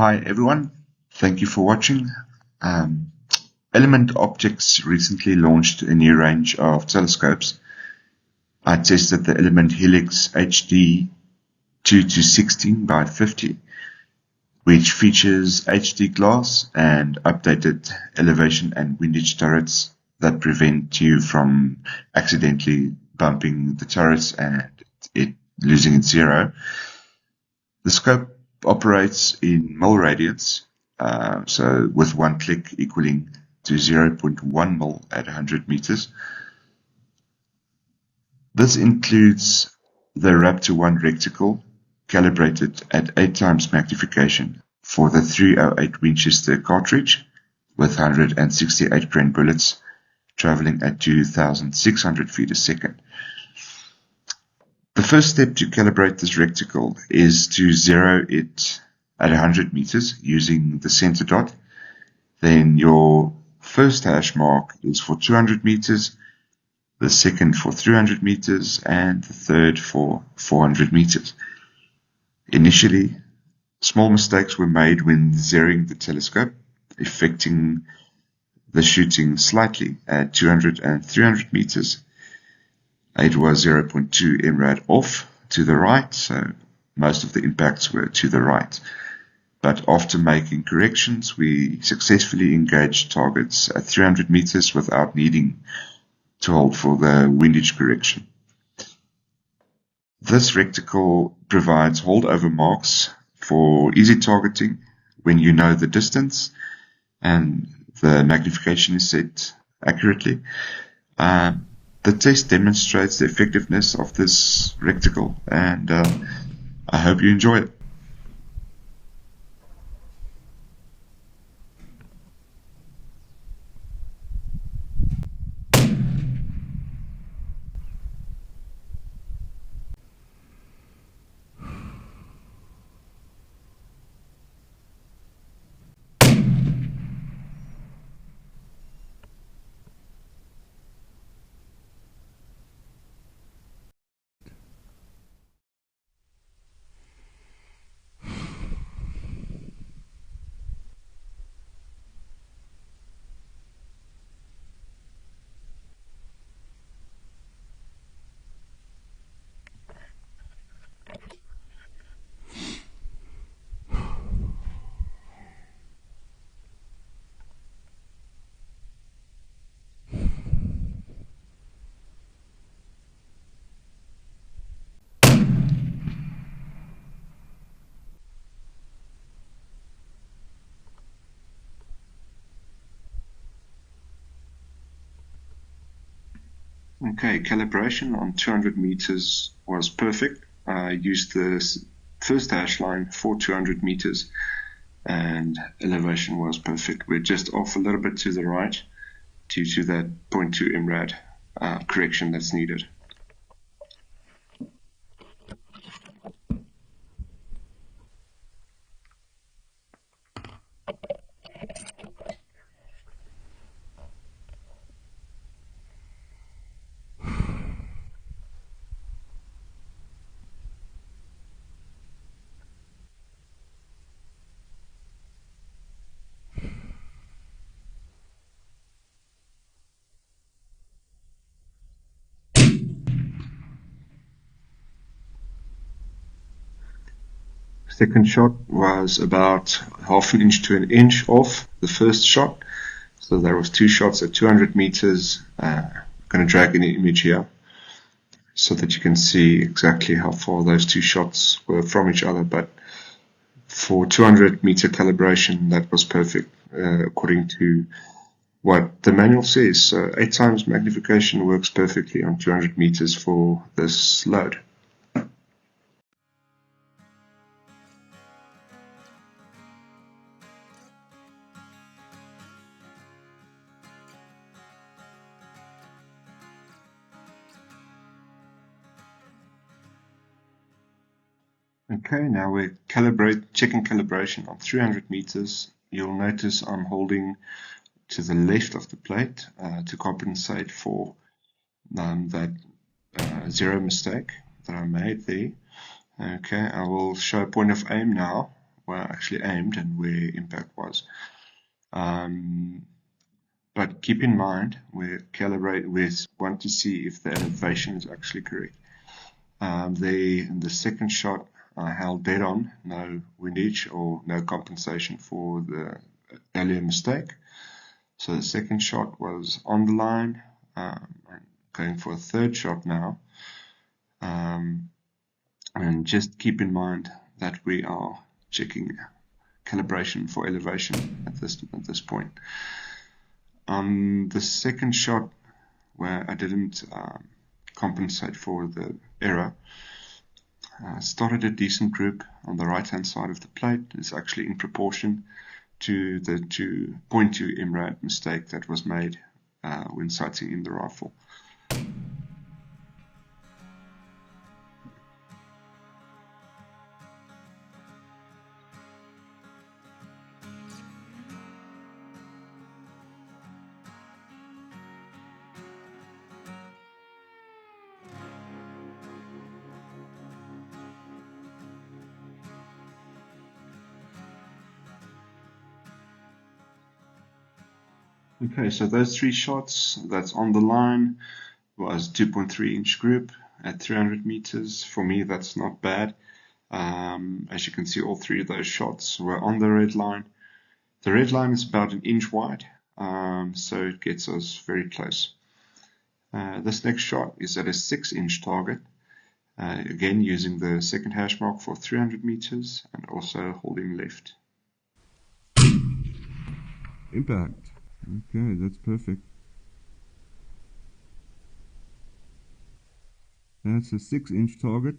Hi everyone, thank you for watching. Element Optics recently launched a new range of telescopes. I tested the Element Helix HD 2-16 by 50, which features HD glass and updated elevation and windage turrets that prevent you from accidentally bumping the turrets and it losing its zero. The scope operates in mil radians, so with one click equaling to 0.1 mil at 100 meters. This includes the RAPTR-1 Reticle, calibrated at 8 times magnification for the 308 Winchester cartridge with 168 grain bullets traveling at 2,600 feet a second. The first step to calibrate this reticle is to zero it at 100 meters using the center dot. Then your first hash mark is for 200 meters, the second for 300 meters, and the third for 400 meters. Initially, small mistakes were made when zeroing the telescope, affecting the shooting slightly at 200 and 300 meters. It was 0.2 MRAD off to the right, so most of the impacts were to the right. But after making corrections, we successfully engaged targets at 300 meters without needing to hold for the windage correction. This reticle provides holdover marks for easy targeting when you know the distance and the magnification is set accurately. The test demonstrates the effectiveness of this reticle, and I hope you enjoy it. Okay, calibration on 200 meters was perfect. I used the first hash line for 200 meters and elevation was perfect. We're just off a little bit to the right due to that 0.2 MRAD correction that's needed. Second shot was about half an inch to an inch off the first shot. So there was two shots at 200 meters. I'm going to drag in the image here so that you can see exactly how far those two shots were from each other. But for 200 meter calibration, that was perfect according to what the manual says. So 8 times magnification works perfectly on 200 meters for this load. Okay, now we're checking calibration on 300 meters. You'll notice I'm holding to the left of the plate to compensate for that zero mistake that I made there. Okay, I will show a point of aim now were actually aimed and where impact was. But keep in mind, we want to see if the elevation is actually correct. The second shot I held dead on, no windage or no compensation for the earlier mistake. So the second shot was on the line. I'm going for a third shot now. And just keep in mind that we are checking calibration for elevation at this point. On the second shot, where I didn't compensate for the error, started a decent group on the right hand side of the plate. It's actually in proportion to the 0.2 MRAD mistake that was made when sighting in the rifle. Okay, so those three shots that's on the line was 2.3 inch group at 300 meters. For me, that's not bad. As you can see, all three of those shots were on the red line. The red line is about an inch wide, so it gets us very close. This next shot is at a 6-inch target, again using the second hash mark for 300 meters and also holding left. Impact. Okay, that's perfect. That's a 6-inch target.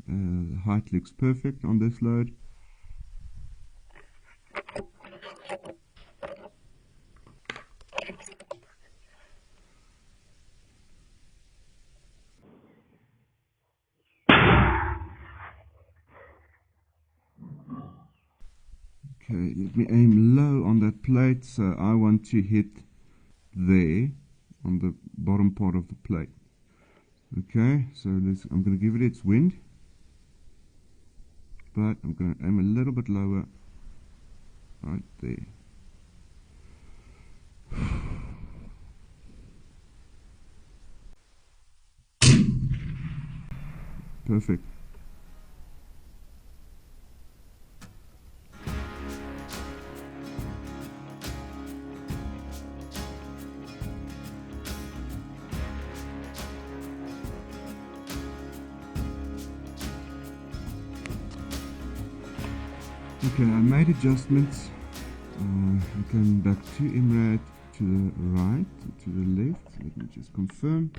The height looks perfect on this load. Okay, let me aim low on that plate, so I want to hit there on the bottom part of the plate. Okay, so I'm going to give it its wind, but I'm going to aim a little bit lower, right there. Perfect. Okay, I made adjustments. I'm coming back to MRAD, to the right, to the left. Let me just confirm.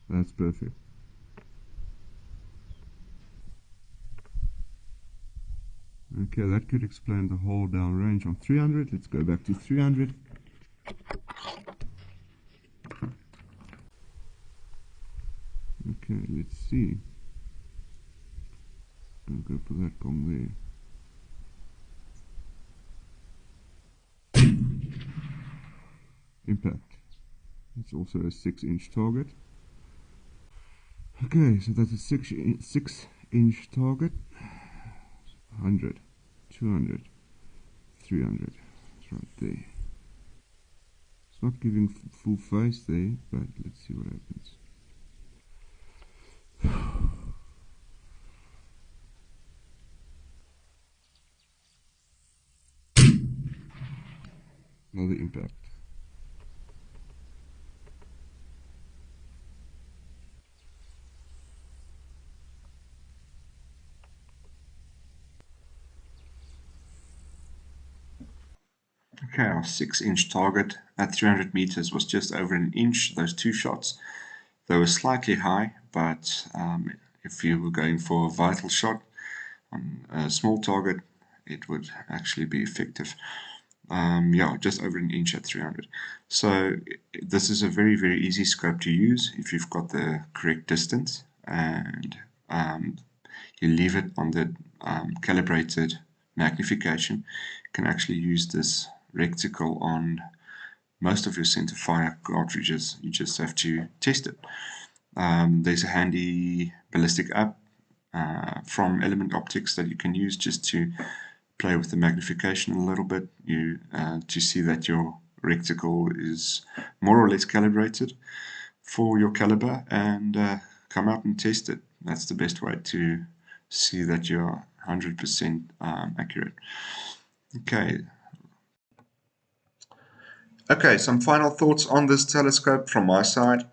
That's perfect. Okay, that could explain the whole downrange on 300. Let's go back to 300. Okay, let's see. I'll go for that gong there. Impact. It's also a 6-inch target. Okay, so that's a 6-inch target. 100, 200, 300. It's right there. It's not giving full face there, but let's see what happens. Another impact. Okay, our 6-inch target at 300 meters was just over an inch. Those two shots, they were slightly high, but if you were going for a vital shot on a small target, it would actually be effective. Yeah, just over an inch at 300. So this is a very, very easy scope to use if you've got the correct distance, and you leave it on the calibrated magnification. You can actually use this reticle on most of your centerfire cartridges. You just have to test it. There's a handy ballistic app from Element Optics that you can use just to play with the magnification a little bit, to see that your reticle is more or less calibrated for your caliber, and come out and test it. That's the best way to see that you're 100% accurate. Okay, some final thoughts on this telescope from my side.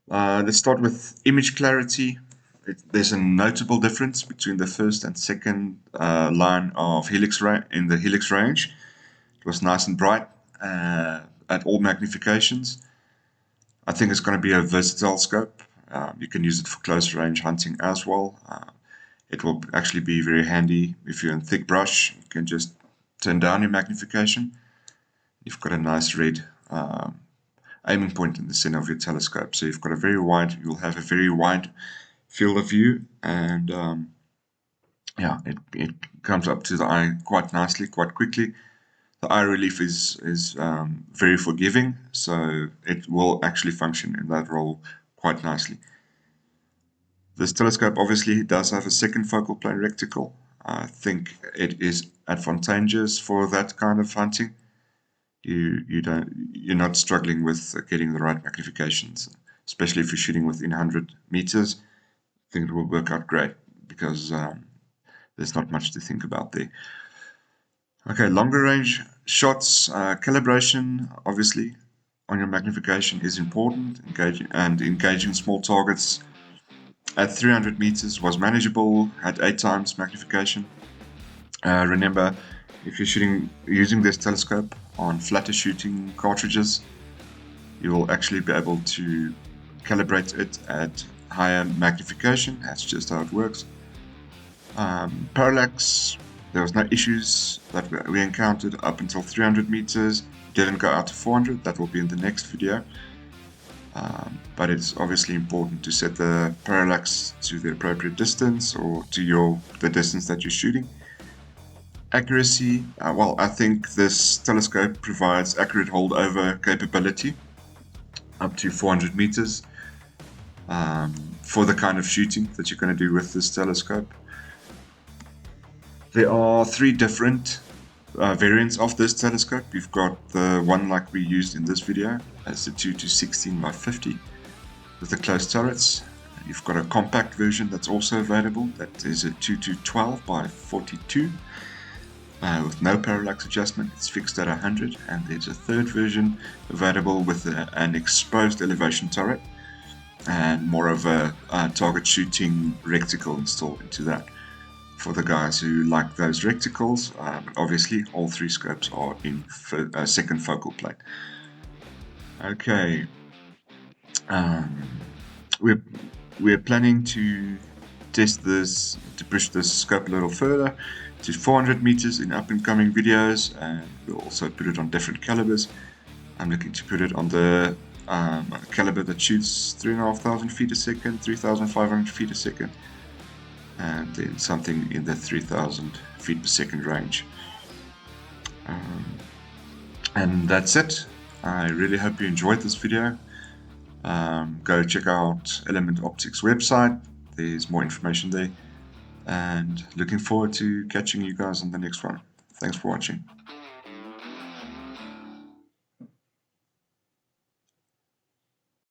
Let's start with image clarity. There's a notable difference between the first and second line of Helix in the Helix range. It was nice and bright at all magnifications. I think it's going to be a versatile scope. You can use it for close range hunting as well. It will actually be very handy if you're in thick brush. You can just turn down your magnification. You've got a nice red aiming point in the center of your telescope. So you've got you'll have a very wide field of view, and yeah, it comes up to the eye quite nicely, quite quickly. The eye relief is very forgiving, so it will actually function in that role quite nicely. This telescope obviously does have a second focal plane reticle. I think it is advantageous for that kind of hunting. You're not struggling with getting the right magnifications, especially if you're shooting within 100 meters. I think it will work out great because there's not much to think about there. Okay, longer range shots, calibration obviously on your magnification is important. Engaging small targets at 300 meters was manageable, had 8 times magnification. Remember, if you're using this telescope on flatter shooting cartridges, you will actually be able to calibrate it at higher magnification. That's just how it works. Parallax, there was no issues that we encountered up until 300 meters. Didn't go out to 400. That will be in the next video. But it's obviously important to set the parallax to the appropriate distance, or to the distance that you're shooting. Accuracy, well, I think this telescope provides accurate holdover capability up to 400 meters for the kind of shooting that you're going to do with this telescope. There are 3 different variants of this telescope. You've got the one like we used in this video, as the 2 to 16 by 50 with the closed turrets. You've got a compact version that's also available, that is a 2 to 12 by 42 with no parallax adjustment. It's fixed at 100, and there's a third version available with an exposed elevation turret and more of a target shooting reticle installed into that. For the guys who like those reticles, obviously all 3 scopes are in second focal plane. Okay, we're planning to test this, to push this scope a little further to 400 meters in up and coming videos, and we'll also put it on different calibers. I'm looking to put it on the caliber that shoots 3,500 feet a second, 3,500 feet a second, and then something in the 3,000 feet per second range. And that's it. I really hope you enjoyed this video. Go check out Element Optics website. There's more information there. And looking forward to catching you guys on the next one. Thanks for watching.